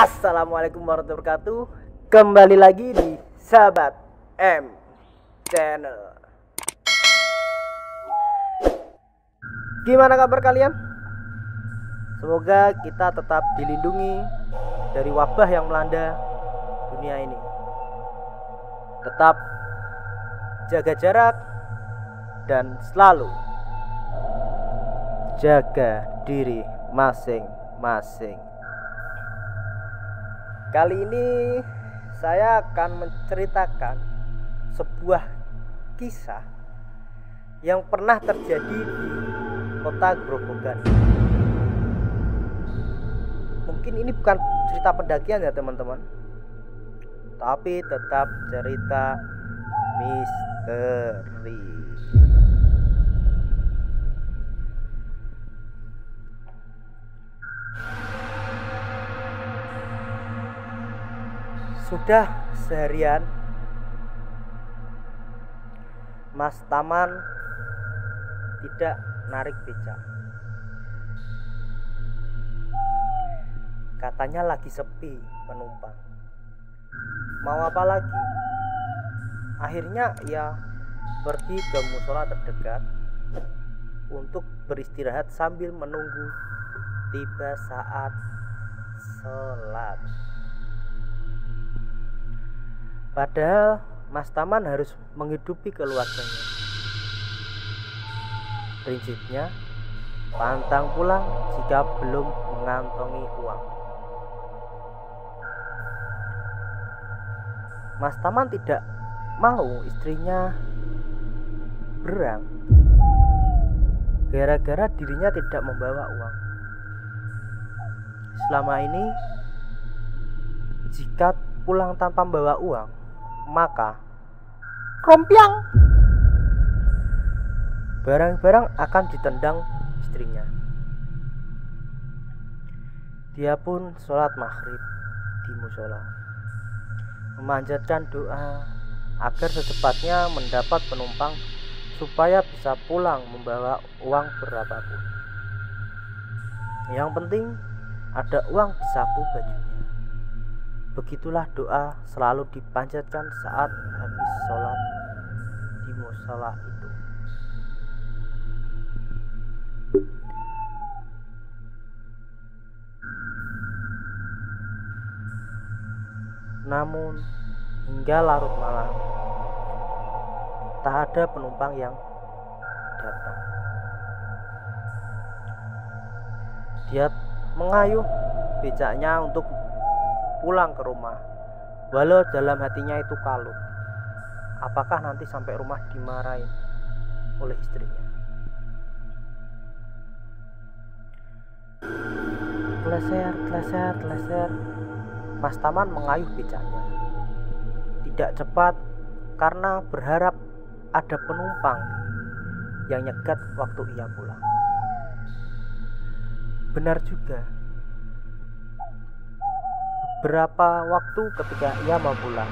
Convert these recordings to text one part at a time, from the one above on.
Assalamualaikum warahmatullahi wabarakatuh. Kembali lagi di Sahabat M Channel. Gimana kabar kalian? Semoga kita tetap dilindungi dari wabah yang melanda dunia ini. Tetap jaga jarak dan selalu jaga diri masing-masing. Kali ini saya akan menceritakan sebuah kisah yang pernah terjadi di kota Grobogan. Mungkin ini bukan cerita pendakian ya teman-teman, tapi tetap cerita misteri. Sudah seharian Mas Taman tidak narik becak. Katanya lagi sepi penumpang. Mau apa lagi? Akhirnya ia pergi ke musola terdekat untuk beristirahat sambil menunggu tiba saat sholat. Padahal Mas Taman harus menghidupi keluarganya. Prinsipnya, pantang pulang jika belum mengantongi uang. Mas Taman tidak mau istrinya berang gara-gara dirinya tidak membawa uang. Selama ini, jika pulang tanpa membawa uang, maka rompiang barang-barang akan ditendang istrinya. Dia pun sholat maghrib di musola, memanjatkan doa agar secepatnya mendapat penumpang supaya bisa pulang membawa uang berapapun. Yang penting ada uang di saku bajunya. Begitulah doa selalu dipanjatkan saat habis sholat di musola itu. Namun hingga larut malam tak ada penumpang yang datang. Dia mengayuh becaknya untuk pulang ke rumah, walau dalam hatinya itu kalut. Apakah nanti sampai rumah dimarahin oleh istrinya? Kleser. Mas Taman mengayuh becaknya. Tidak cepat karena berharap ada penumpang yang nyegat waktu ia pulang. Benar juga. Beberapa waktu ketika ia mau pulang,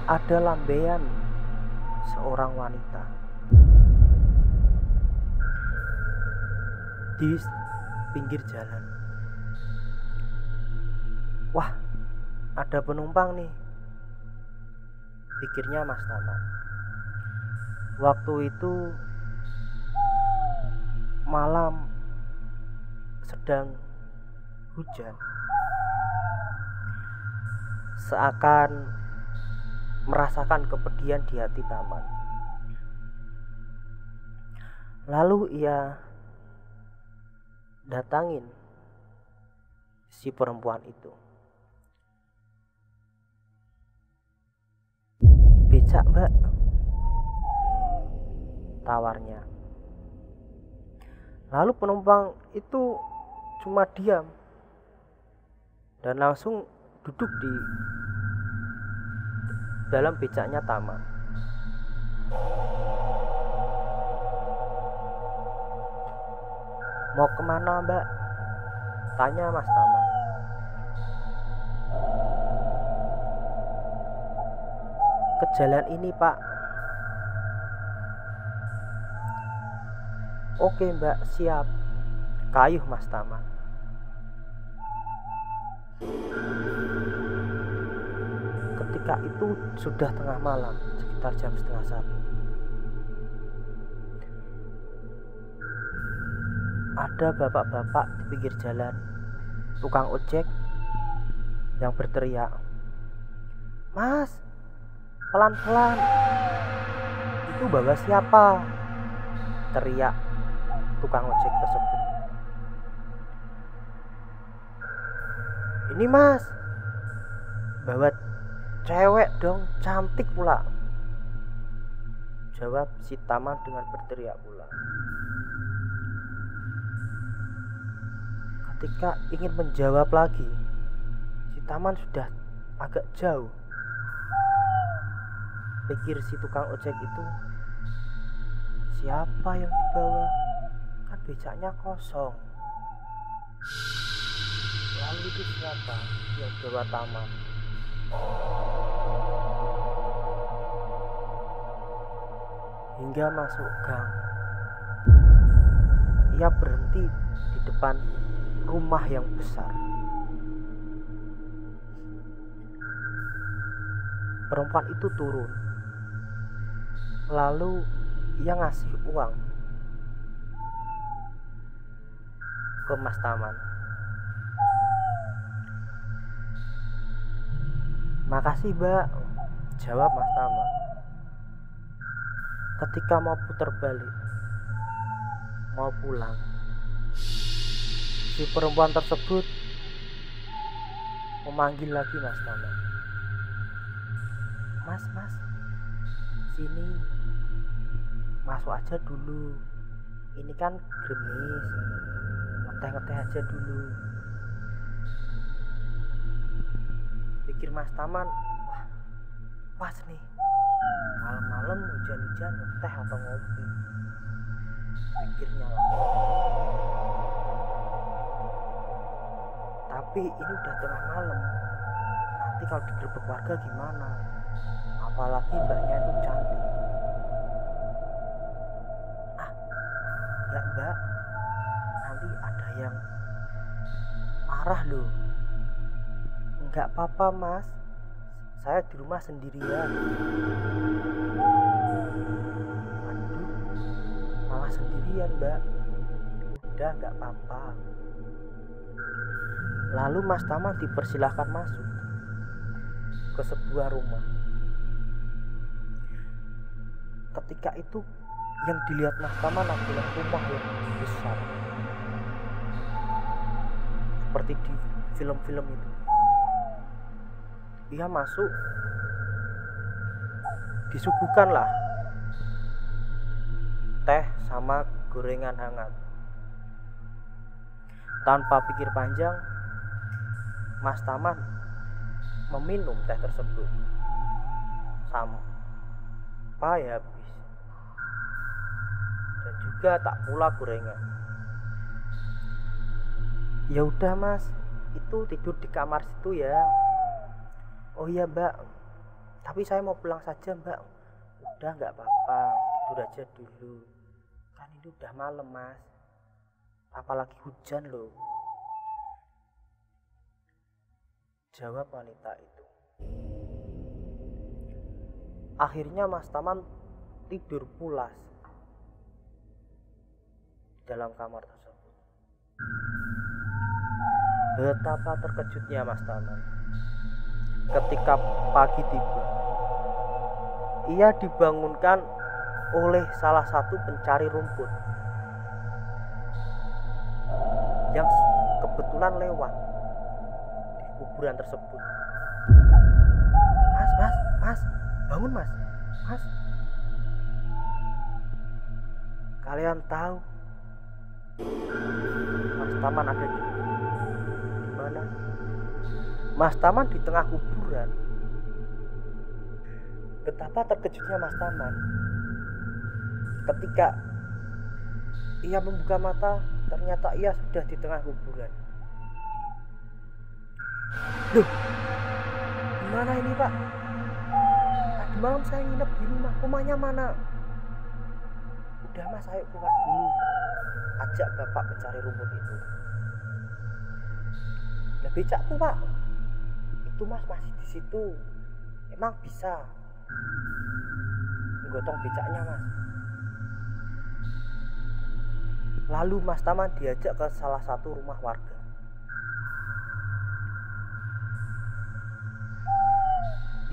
ada lambaian seorang wanita di pinggir jalan. Wah, ada penumpang nih, pikirnya Mas Taman. Waktu itu malam sedang hujan, seakan merasakan kepedihan di hati Taman. Lalu ia datangin si perempuan itu. Becak mbak, tawarnya. Lalu penumpang itu cuma diam dan langsung duduk di dalam becaknya Taman. Mau kemana mbak? Tanya Mas Taman. Ke jalan ini pak. Oke mbak, siap. Kayuh Mas Taman. Ketika itu sudah tengah malam, sekitar jam 12:30. Ada bapak-bapak di pinggir jalan, tukang ojek yang berteriak, "Mas, pelan-pelan, itu bawa siapa?" teriak tukang ojek tersebut. "Ini mas, bawa cewek dong, cantik pula," jawab si Taman dengan berteriak pula. Ketika ingin menjawab lagi, si Taman sudah agak jauh. Pikir si tukang ojek itu, siapa yang dibawa? Kan becaknya kosong. Lalu itu siapa yang bawa Taman? Hingga masuk gang, ia berhenti di depan rumah yang besar. Perempuan itu turun, lalu ia ngasih uang ke Mas Taman. "Makasih mbak," jawab Mas Taman. Ketika mau putar balik, mau pulang, si perempuan tersebut memanggil lagi Mas Taman. Mas, sini, masuk aja dulu. Ini kan gerimis, ngeteh-ngeteh aja dulu." Pikir Mas Taman, wah, pas nih, malam-malam hujan-hujan ngeteh atau ngopi, pikirnya. Tapi ini udah tengah malam, nanti kalau digerebek warga gimana? Apalagi mbaknya itu cantik. Enggak mbak, nanti ada yang marah loh. "Enggak apa-apa mas, saya di rumah sendirian." "Aduh, malah sendirian mbak." "Udah enggak apa-apa." Lalu Mas Taman dipersilahkan masuk ke sebuah rumah. Ketika itu yang dilihat Mas Taman adalah rumah yang besar, seperti di film-film itu. Ia masuk, disuguhkanlah teh sama gorengan hangat. Tanpa pikir panjang, Mas Taman meminum teh tersebut sampai habis, dan juga tak pula gorengan. "Ya udah mas, itu tidur di kamar situ ya." "Oh iya mbak, tapi saya mau pulang saja mbak." "Udah nggak apa-apa, tidur aja dulu, kan ini udah malam mas, apalagi hujan loh," jawab wanita itu. Akhirnya Mas Taman tidur pulas di dalam kamar tersebut. Betapa terkejutnya Mas Taman ketika pagi tiba. Ia dibangunkan oleh salah satu pencari rumput yang kebetulan lewat di kuburan tersebut. Mas, bangun mas. Kalian tahu Mas Taman ada di mana? Mas Taman di tengah kuburan. Betapa terkejutnya Mas Taman ketika ia membuka mata, ternyata ia sudah di tengah kuburan. "Loh, gimana ini pak? Tadi malam saya nginep di rumahnya mana?" "Udah mas, ayo keluar dulu," ajak bapak pencari rumput itu. "Lah becakku pak?" itu mas masih di situ. Emang bisa menggotong becaknya mas. Lalu Mas Taman diajak ke salah satu rumah warga.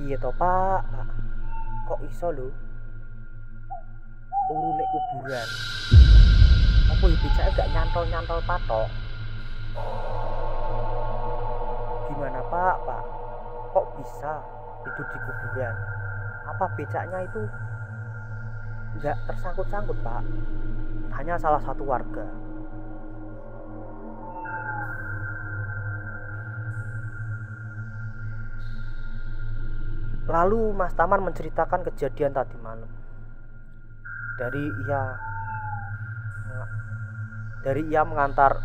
Iya toh pak, kok iso lho turu nek kuburan? Apa ya becaknya gak nyantol-nyantol patok? Gimana pak, kok bisa tidur di kuburan? Apa becaknya itu gak tersangkut-sangkut pak? Hanya salah satu warga. Lalu Mas Taman menceritakan kejadian tadi malam. Dari ia mengantar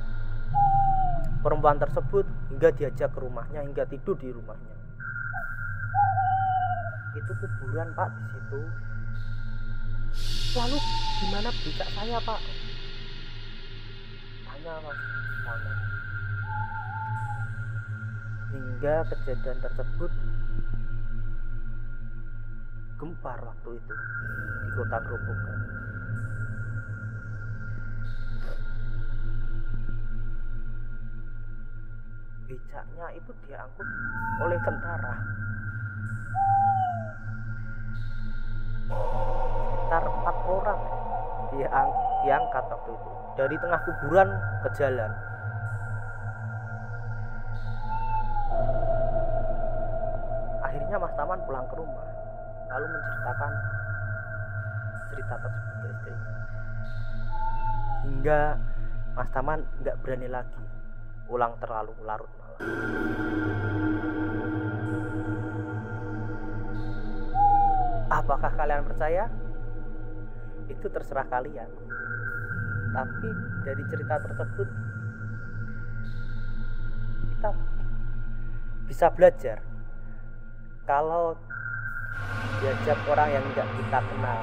perempuan tersebut hingga diajak ke rumahnya, hingga tidur di rumahnya. Itu kuburan pak di situ. Lalu gimana becak saya pak? Tanya Mas Taman. Hingga kejadian tersebut gempar waktu itu di kota Grobogan. Becaknya itu diangkut oleh tentara. Sekitar 4 orang diangkat waktu itu dari tengah kuburan ke jalan. Akhirnya Mas Taman pulang ke rumah, lalu menceritakan cerita tersebut ke istrinya. Hingga Mas Taman nggak berani lagi pulang terlalu larut malam. Apakah kalian percaya? Itu terserah kalian. Tapi dari cerita tersebut kita bisa belajar kalau diajak orang yang tidak kita kenal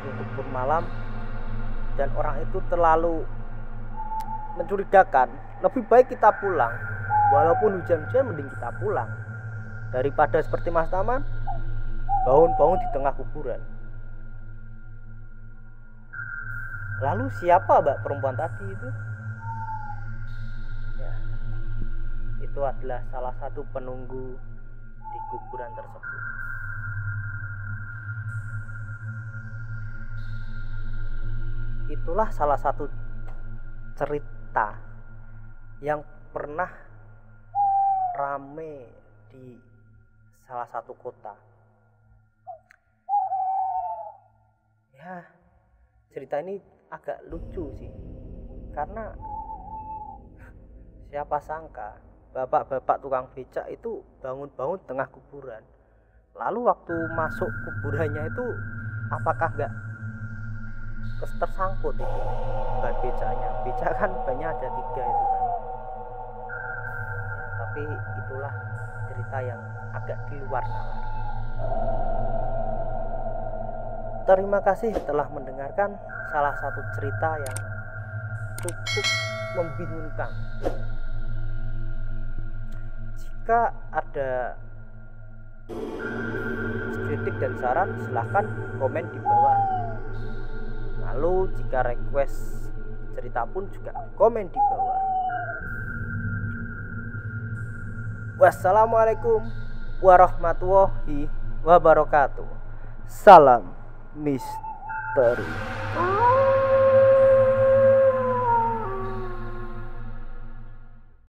untuk bermalam dan orang itu terlalu mencurigakan, lebih baik kita pulang. Walaupun hujan-hujan, mending kita pulang daripada seperti Mas Taman bangun-bangun di tengah kuburan. Lalu siapa mbak perempuan tadi itu? Ya, itu adalah salah satu penunggu di kuburan tersebut. Itulah salah satu cerita yang pernah rame di salah satu kota. Ya, cerita ini agak lucu sih, karena siapa sangka bapak-bapak tukang becak itu bangun-bangun tengah kuburan. Lalu waktu masuk kuburannya itu apakah nggak tersangkut itu ban becaknya? Becak kan banyak ada 3 itu kan. Ya, tapi itulah cerita yang agak di luar nalar. Terima kasih telah mendengarkan salah satu cerita yang cukup membingungkan. Jika ada kritik dan saran, silahkan komen di bawah. Lalu jika request cerita pun juga komen di bawah. Wassalamualaikum warahmatullahi wabarakatuh. Salam misteri.